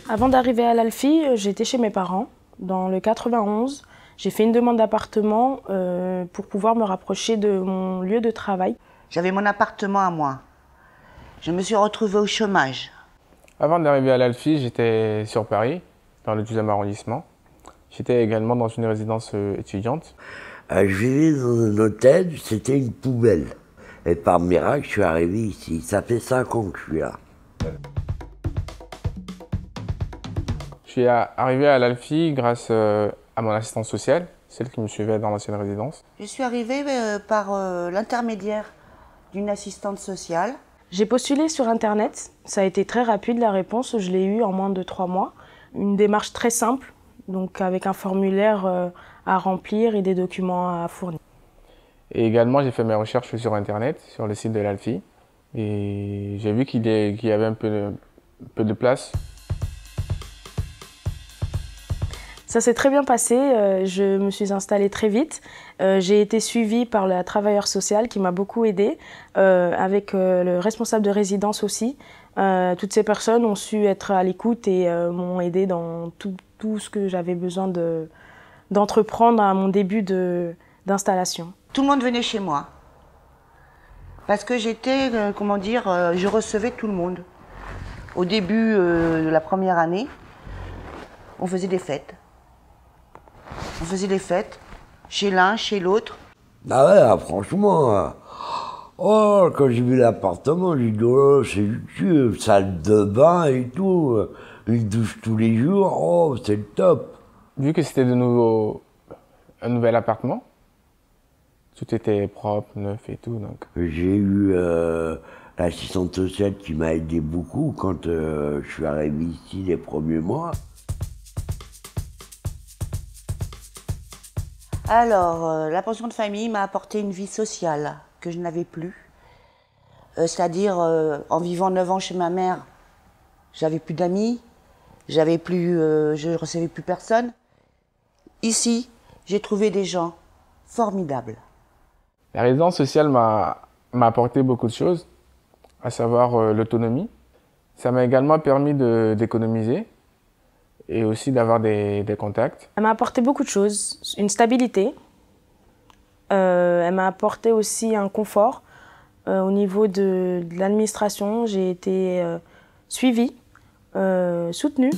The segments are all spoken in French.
Avant d'arriver à l'Alfie, j'étais chez mes parents, dans le 91. J'ai fait une demande d'appartement pour pouvoir me rapprocher de mon lieu de travail. J'avais mon appartement à moi. Je me suis retrouvée au chômage. Avant d'arriver à l'Alfie, j'étais sur Paris, dans le 12e arrondissement. J'étais également dans une résidence étudiante. Je vivais dans un hôtel, c'était une poubelle. Et par miracle, je suis arrivé ici. Ça fait 5 ans que je suis là. Je suis arrivé à l'Alfie grâce à mon assistante sociale, celle qui me suivait dans l'ancienne résidence. Je suis arrivée par l'intermédiaire d'une assistante sociale. J'ai postulé sur Internet. Ça a été très rapide, la réponse. Je l'ai eue en moins de 3 mois. Une démarche très simple, donc avec un formulaire à remplir et des documents à fournir. Et également, j'ai fait mes recherches sur Internet, sur le site de l'Alfie. Et j'ai vu qu'il y avait un peu de place. Ça s'est très bien passé, je me suis installée très vite. J'ai été suivie par la travailleuse sociale qui m'a beaucoup aidée, avec le responsable de résidence aussi. Toutes ces personnes ont su être à l'écoute et m'ont aidée dans tout ce que j'avais besoin d'entreprendre à mon début d'installation. Tout le monde venait chez moi. Parce que j'étais, je recevais tout le monde. Au début de la première année, on faisait des fêtes. On faisait des fêtes, chez l'un, chez l'autre. Ah ouais, franchement, quand j'ai vu l'appartement, j'ai dit, oh, c'est salle de bain et tout, une douche tous les jours, oh, c'est le top. Vu que c'était un nouvel appartement, tout était propre, neuf et tout. Donc. J'ai eu l'assistante sociale qui m'a aidé beaucoup quand je suis arrivé ici les premiers mois. Alors, la pension de famille m'a apporté une vie sociale que je n'avais plus. C'est-à-dire, en vivant 9 ans chez ma mère, j'avais plus d'amis, je recevais plus personne. Ici, j'ai trouvé des gens formidables. La résidence sociale m'a apporté beaucoup de choses, à savoir l'autonomie. Ça m'a également permis d'économiser et aussi d'avoir des contacts. Elle m'a apporté beaucoup de choses, une stabilité. Elle m'a apporté aussi un confort. Au niveau de l'administration, j'ai été suivie, soutenue.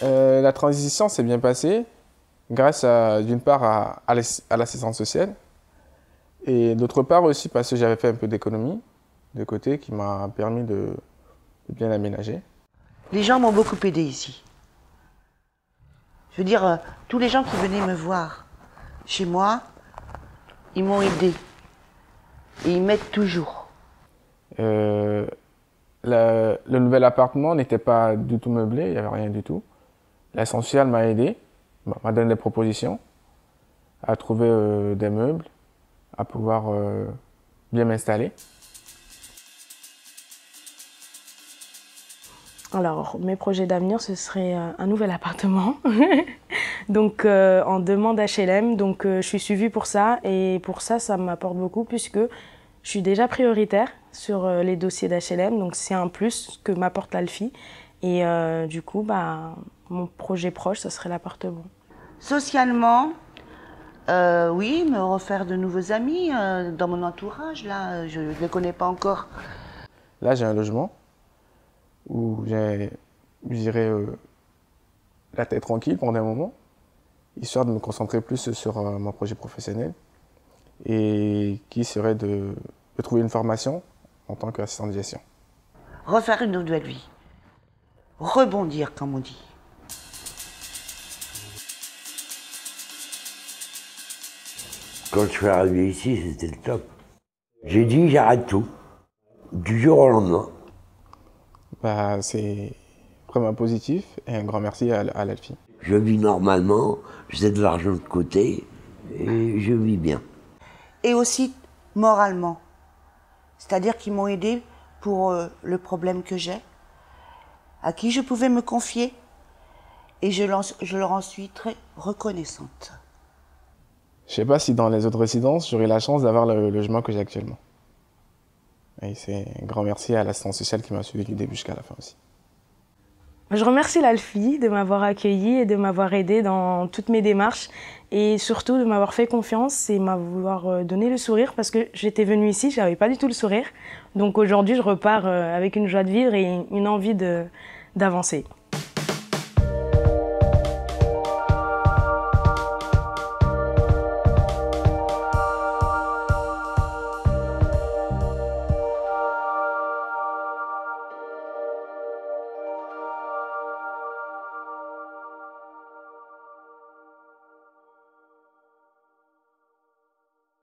La transition s'est bien passée grâce d'une part à l'assistance sociale et d'autre part aussi parce que j'avais fait un peu d'économie de côté qui m'a permis de bien aménager. Les gens m'ont beaucoup aidé ici. Je veux dire, tous les gens qui venaient me voir chez moi, ils m'ont aidé. Et ils m'aident toujours. Le nouvel appartement n'était pas du tout meublé, il n'y avait rien du tout. L'essentiel m'a aidé, m'a donné des propositions à trouver des meubles, à pouvoir bien m'installer. Alors, mes projets d'avenir, ce serait un nouvel appartement. Donc, en demande HLM. Donc, je suis suivie pour ça. Et pour ça, ça m'apporte beaucoup puisque je suis déjà prioritaire sur les dossiers d'HLM. Donc, c'est un plus que m'apporte l'Alfie. Et du coup, mon projet proche, ce serait l'appartement. Socialement, oui, me refaire de nouveaux amis dans mon entourage. Là, je ne les connais pas encore. Là, j'ai un logement où j'irai la tête tranquille pendant un moment, histoire de me concentrer plus sur mon projet professionnel et qui serait de trouver une formation en tant qu'assistant de gestion. Refaire une nouvelle vie. Rebondir, comme on dit. Quand je suis arrivé ici, c'était le top. J'ai dit, j'arrête tout, du jour au lendemain. C'est vraiment positif et un grand merci à l'Alfie. Je vis normalement, j'ai de l'argent de côté et je vis bien. Et aussi moralement. C'est-à-dire qu'ils m'ont aidé pour le problème que j'ai, à qui je pouvais me confier et je leur en suis très reconnaissante. Je ne sais pas si dans les autres résidences, j'aurai la chance d'avoir le logement que j'ai actuellement. Et c'est un grand merci à l'assistance sociale qui m'a suivi du début jusqu'à la fin aussi. Je remercie l'Alfie de m'avoir accueilli et de m'avoir aidé dans toutes mes démarches et surtout de m'avoir fait confiance et m'avoir donné le sourire parce que j'étais venue ici, je n'avais pas du tout le sourire. Donc aujourd'hui, je repars avec une joie de vivre et une envie d'avancer.